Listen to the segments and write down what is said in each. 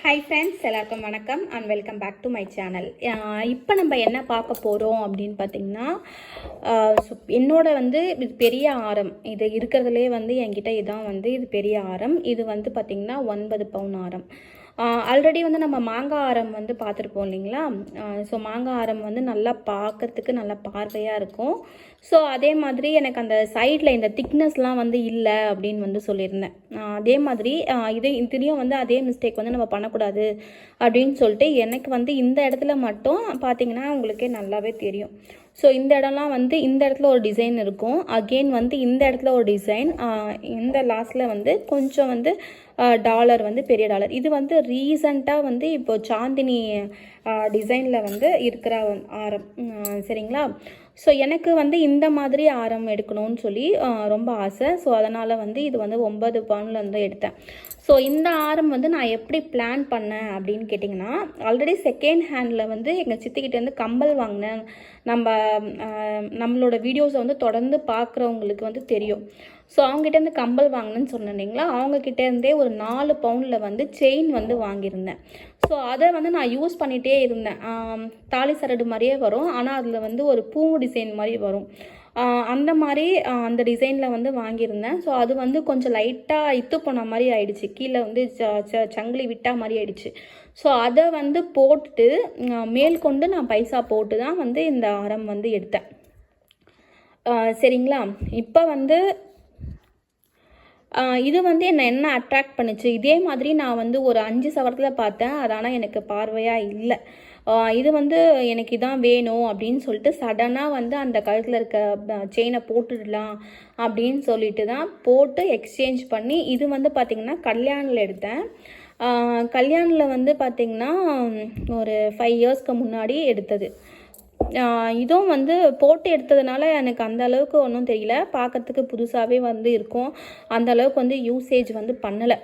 Hi friends, எல்லாருக்கும் வணக்கம் and welcome back to my channel. இப்போ நம்ம என்ன பார்க்க போகிறோம் அப்படின்னு பார்த்தீங்கன்னா, என்னோட இது பெரிய ஆரம். இது இருக்கிறதுலே என்கிட்ட இதான் இது பெரிய ஆரம். இது பார்த்திங்கன்னா 9 பவுன் ஆரம். ஆல்ரெடி நம்ம மாங்காய் ஆரம் பார்த்துருப்போம் இல்லைங்களா. ஸோ மாங்காய் ஆரம் நல்லா பார்க்கறதுக்கு நல்லா பார்வையாக இருக்கும். ஸோ அதே மாதிரி எனக்கு அந்த சைடில் இந்த திக்னஸ்லாம் இல்லை அப்படின்னு சொல்லியிருந்தேன். அதே மாதிரி இதுலேயும் அதே மிஸ்டேக் நம்ம பண்ணக்கூடாது அப்படின்னு சொல்லிட்டு எனக்கு இந்த இடத்துல மட்டும் பார்த்திங்கன்னா உங்களுக்கே நல்லாவே தெரியும். ஸோ இந்த இடம்லாம் இந்த இடத்துல ஒரு டிசைன் இருக்கும். அகெயின் இந்த இடத்துல ஒரு டிசைன். இந்த லாஸ்ட்டில் கொஞ்சம் டாலர் பெரிய டாலர். இது ரீசண்டாக இப்போ சாந்தினி டிசைனில் இருக்கிற ஆரம். சரிங்களா. ஸோ எனக்கு இந்த மாதிரி ஆரம் எடுக்கணும்னு சொல்லி ரொம்ப ஆசை. ஸோ அதனால் இது 9 பவுனில் எடுத்தேன். ஸோ இந்த ஆரம் நான் எப்படி பிளான் பண்ணேன் அப்படின்னு கேட்டிங்கன்னா, ஆல்ரெடி செகண்ட் ஹேண்டில் எங்கள் சித்திக்கிட்டேருந்து கம்பல் வாங்கினேன். நம்மளோட வீடியோஸை தொடர்ந்து பார்க்குறவங்களுக்கு தெரியும். ஸோ அவங்ககிட்டேருந்து கம்பல் வாங்கினேன்னு சொன்னேன் இல்லைங்களா. அவங்கக்கிட்டேருந்தே ஒரு 4 பவுனில் செயின் வாங்கியிருந்தேன். ஸோ அதை நான் யூஸ் பண்ணிகிட்டே இருந்தேன். தாலி சரடு மாதிரியே வரும், ஆனால் அதில் ஒரு பூ டிசைன் மாதிரி வரும். அந்த மாதிரி அந்த டிசைனில் வாங்கியிருந்தேன். ஸோ அது கொஞ்சம் லைட்டாக இத்து போன மாதிரி ஆயிடுச்சு. கீழே சங்கிலி விட்டா மாதிரி ஆயிடுச்சு. ஸோ அதை போட்டுட்டு மேற்கொண்டு நான் பைசா போட்டு தான் இந்த ஆரம் எடுத்தேன். சரிங்களா. இப்போ இது என்ன அட்ராக்ட் பண்ணிச்சு, இதே மாதிரி நான் ஒரு 5 சவரத்தில் பார்த்தேன். அது ஆனால் எனக்கு பார்வையாக இல்லை. இது எனக்கு இதான் வேணும் அப்படின்னு சொல்லிட்டு சடனாக அந்த கழுத்தில் இருக்க செயினை போட்டுடலாம் அப்படின்னு சொல்லிட்டு தான் போட்டு எக்ஸ்சேஞ்ச் பண்ணி இது பார்த்திங்கன்னா கல்யாணில் எடுத்தேன். கல்யாணில் பார்த்திங்கன்னா ஒரு 5 இயர்ஸ்க்கு முன்னாடி எடுத்தது. இதுவும் போட்டு எடுத்ததுனால எனக்கு அந்த அளவுக்கு ஒன்றும் தெரியல. பார்க்கறதுக்கு புதுசாகவே இருக்கும். அந்த அளவுக்கு யூசேஜ் பண்ணலை.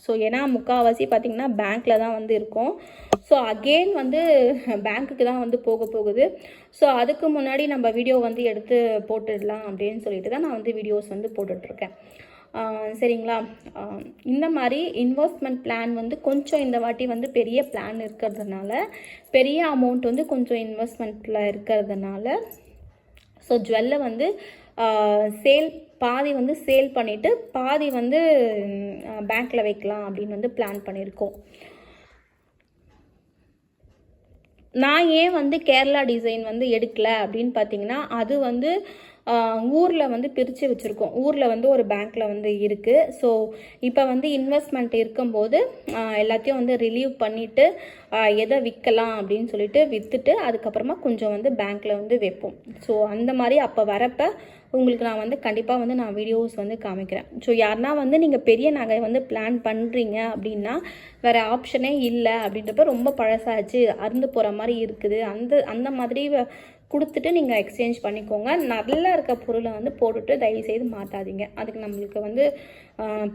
ஸோ ஏன்னா முக்கால்வாசி பார்த்திங்கன்னா பேங்க்கில் தான் இருக்கும். ஸோ அகெயின் பேங்க்குக்கு தான் போக போகுது. ஸோ அதுக்கு முன்னாடி நம்ம வீடியோ எடுத்து போட்டுடலாம் அப்படின்னு சொல்லிட்டு தான் நான் வீடியோஸ் போட்டுட்ருக்கேன். சரிங்களா. இந்த மாதிரி இன்வெஸ்ட்மெண்ட் பிளான் கொஞ்சம் இந்த வாட்டி பெரிய பிளான் இருக்கிறதுனால, பெரிய அமௌண்ட் கொஞ்சம் இன்வெஸ்ட்மெண்ட்டில் இருக்கிறதுனால, ஸோ ஜுவல்லை சேல் பாதி சேல் பண்ணிவிட்டு பாதி பேங்க்கில் வைக்கலாம் அப்படின்னு பிளான் பண்ணியிருக்கோம். நான் ஏன் கேரளா டிசைன் எடுக்கலை அப்படின்னு பார்த்தீங்கன்னா, அது ஊரில் பிரித்து வச்சுருக்கோம். ஊரில் ஒரு பேங்க்கில் இருக்குது. ஸோ இப்போ இன்வெஸ்ட்மெண்ட் இருக்கும்போது எல்லாத்தையும் ரிலீவ் பண்ணிவிட்டு எதை விற்கலாம் அப்படின்னு சொல்லிட்டு விற்றுட்டு அதுக்கப்புறமா கொஞ்சம் பேங்க்கில் வைப்போம். ஸோ அந்த மாதிரி அப்போ வரப்போ உங்களுக்கு நான் கண்டிப்பாக நான் வீடியோஸ் காமிக்கிறேன். ஸோ யாருன்னா நீங்கள் பெரிய நகை பிளான் பண்ணுறீங்க அப்படின்னா வேறு ஆப்ஷனே இல்லை அப்படின்றப்ப ரொம்ப பழசாச்சு அறுந்து போகிற மாதிரி இருக்குது, அந்த மாதிரி கொடுத்துட்டு நீங்கள் எக்ஸ்சேஞ்ச் பண்ணிக்கோங்க. நல்லா இருக்க பொருளை போட்டுட்டு தயவுசெய்து மாற்றாதீங்க. அதுக்கு நம்மளுக்கு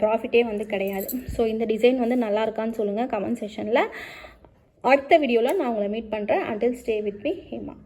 ப்ராஃபிட்டே கிடையாது. ஸோ இந்த டிசைன் நல்லா இருக்கான்னு சொல்லுங்கள் கமெண்ட் செக்ஷனில். அடுத்த வீடியோவில் நான் உங்களை மீட் பண்ணுறேன். Until stay with me Hema.